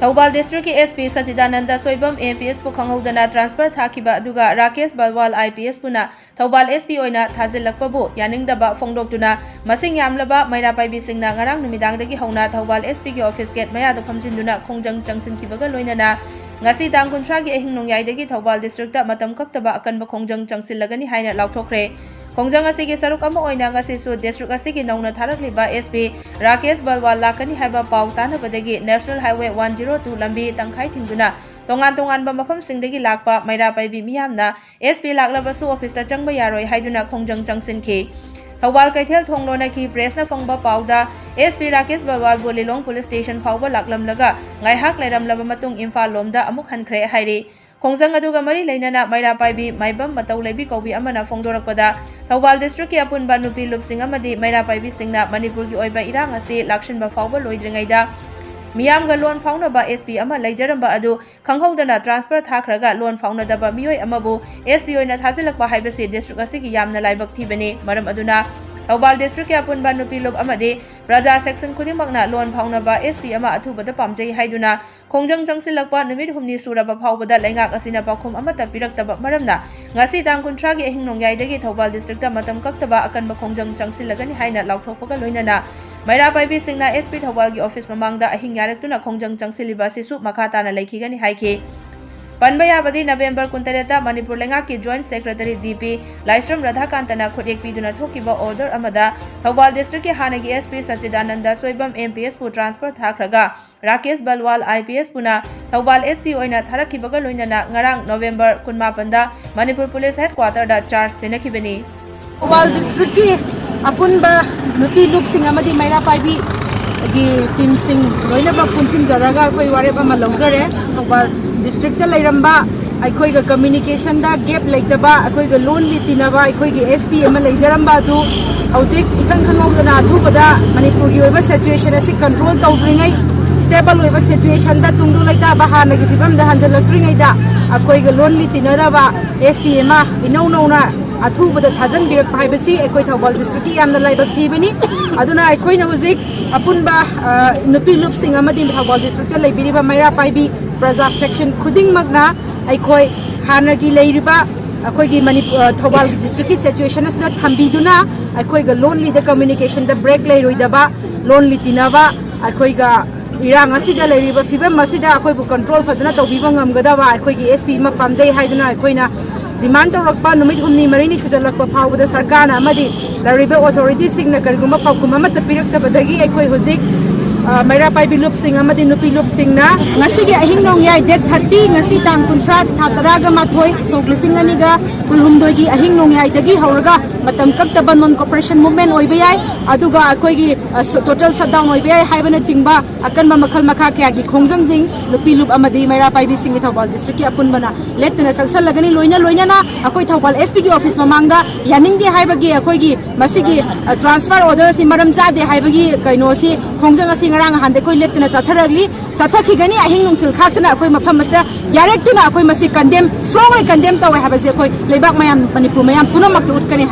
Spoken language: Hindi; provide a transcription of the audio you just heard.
थौबाल डिस्ट्रिक्ट की एसपी सचिदानंद सोइबम एमपीएस पु खंगौदना ट्रांसफर थाखिबा अदुगा राकेश बलवाल आईपीएस पुना थौबाल एसपी ओइना थाजिल्लकपबु यानिंगदबा फोंगदोक्तुना मसिंग यामलबा मैरापाइबी सिंगना ngarang numidanगदगी हौना थौबाल एसपी की ऑफिस गेट मयाद फमजिन्दुना खोंजंग चंगसिनखिबगा लोइनना ngasi tang kunthra gi ahing nongyai Thoubal district matam kaktaba akanba khongjang changsilagani haina lauthokre khongjang asi gi saruk ama oina ngasi su district asi gi nauna tharakliba SP Rakesh Balwal lakani haiba pau tanabadagi National Highway 102 lambi tangkhai thingduna tongan ba mafam singdagi lakpa maira paibi miyamna SP laklabasu office ta changba yaroi haiduna khongjang changsinki Thoubal कैथेल थोंगलोना की प्रेसना फंगबा पाउदा एसपी राकेश बलवाल बोलीलोंग पुलिस स्टेशन फाउबा लाकलमलगा गायहाक लेरमलबा मतुंग इम्फाल लोमदा अमुक हनख्रे हाइरे खोंजंग अदुगा मरी लेनाना मैरा पाइबी माइबम मतौ लेबी कौबी अमना फोंगदोरकपदा थौबाल डिस्ट्रिक्ट की अपुनबा नुपी लुपसिंग अमदी मैरा पाइबी सिंगना मणिपुर की ओइबा इरांग असी लाक्सिनबा फाउबा लोइद्रिंगैदा मियामगा लोन फाउनबा एसपी अमा लैजरंबा अदु खंगहौदना ट्रांसफर थाखरगा लोन फाउनदबा मियोय अमबु एसपी ओइना थाजिलकबा हाइबसे डिस्ट्रिक्ट असिगी यामना लाइबक थिबने मरम अदुना थौबाल डिस्ट्रिक्ट के अपुनबा नुपी लोब अमदे प्रजा सेक्शन खुदिमकना लोन फाउनबा एसपी अमा अथुबदा पामजै हाइदुना खोंजंग चंगसिलकपा नुमित हुमनी सुरबा फाउबदा लैंगाक असिना पाखुम अमता पिरक्तबा मरमना ngasi tang kunthra gi ahing nongyai Thoubal district matam kaktaba akanba khongjang changsilagani haina lauthokpaga loinana मैरा पाइबी सिंगना एसपी थौबाल की ऑफिस ममांगदा अहिंग यारक्तुना खोंजंग चंगसिलिबा सिसु मखाताना लैखिगनी हाइके पनबयाबदी नवेंबर 19 मणिपुर लेंगा की जॉइंट सेक्रेटरी डीपी लाइस्रम राधाकांतना खुदेक पीदुना थोकिबा ऑर्डर अमदा थौबाल डिस्ट्रिक्ट के हानगी एसपी सचिदानंद सोइबम एमपीएस पु ट्रांसफर थाखरगा राकेश बलवाल आईपीएस पुना थौबाल एसपी ओइना थारखिबगा लोइनना ngarang नवेंबर 19 दा मणिपुर पुलिस हेडक्वार्टर दा चार्ज सेनखिबनी थौबाल डिस्ट्रिक्ट की अपुनबा नुपी लुपसिंग अमदी मैरा पाइबी की टीम सिंग लोइनबा पुनसिन जरगा कोई वारेबा मा लौजरे थौबाल डिस्ट्रिक्ट लेरंबा अखोइगा कम्युनिकेशन दा गैप लेतबा अखोइगा लोन लितिनबा अखोइगी एसपी अमा लेजरंबा दु हौजिक इखंग खंगौदना अथुबदा मणिपुर की ओइबा सिचुएशन असि कंट्रोल तौद्रिङै स्टेबल ओइबा सिचुएशन दा तुंगदु लैता बहानगी फिबम दा हंजलक्त्रिङैदा अखोइगा लोन लितिनदबा एसपी अमा इनौ नौना अथुबदा थाजन बिरक हाइबसी अखोइ थौबाल डिस्ट्रिक्ट यामना लाइबक थीबनी अदुना अखोइना हुजिक अपुनबा नुपी लुपसिंग अमदी थौबाल डिस्ट्रिक्ट लेबिरिबा मैरा पाइबी प्रजा सेक्शन खुदिंगमकना अखोइ हानगी लेरिबा अखोइगी मणिपुर थौबाल डिस्ट्रिक्ट की सिचुएशन असदा थंबीदुना अखोइगा लोन लीद कम्युनिकेशन द ब्रेक लेरोइदबा लोन लितिनबा अखोइगा इरांग असिदा लेरिबा फिबम असिदा अखोइबु कंट्रोल फजना तौबिबा ngamgadawa अखोइगी एसपी मा पामजै हाइदुना अखोइना डिमांड तौरक्पा नुमित हुमनी मरिनी सुजलक्पा फाउबदा सरकारना अमदी लरिबा ऑथोरिटी सिंगना करिगुमा पाउकुम अमत पिरक्तबदगी अखोइ हुजिक मैरा पाइबी लुपसिंग अमदी नुपी लुपसिंगना ngasi ahing nongyai date 30 ngasi tang kunthra thataraga mathoi soklising aniga kulhumdoi gi ahing nongyai dagi hauraga matam kaktaba non cooperation movement oibiyai aduga akoigi total shutdown oibiyai haibana chingba akanba makhal makha kya gi khongjang jing nupi lup amadi मैरा पाइबी सिंग थौबाल डिस्ट्रिक्ट की अपुनबना लेतना सक्सल लगनी लोइना ना अखोइ थौबाल एसपी की ऑफिस ममांगदा यानिंगदि हाइबगी अखोइगी मसिगी ट्रांसफर ऑर्डर सि मरम जादे हाइबगी कैनोसी खोंजंग असि ngarang hande koi leptena chatharagli chathakigani ahing nungthil khaktana akoi mafam masda yarektuna akoi masi condemn strongly condemn taw habase akoi leibak mayam manipur mayam punamak utkani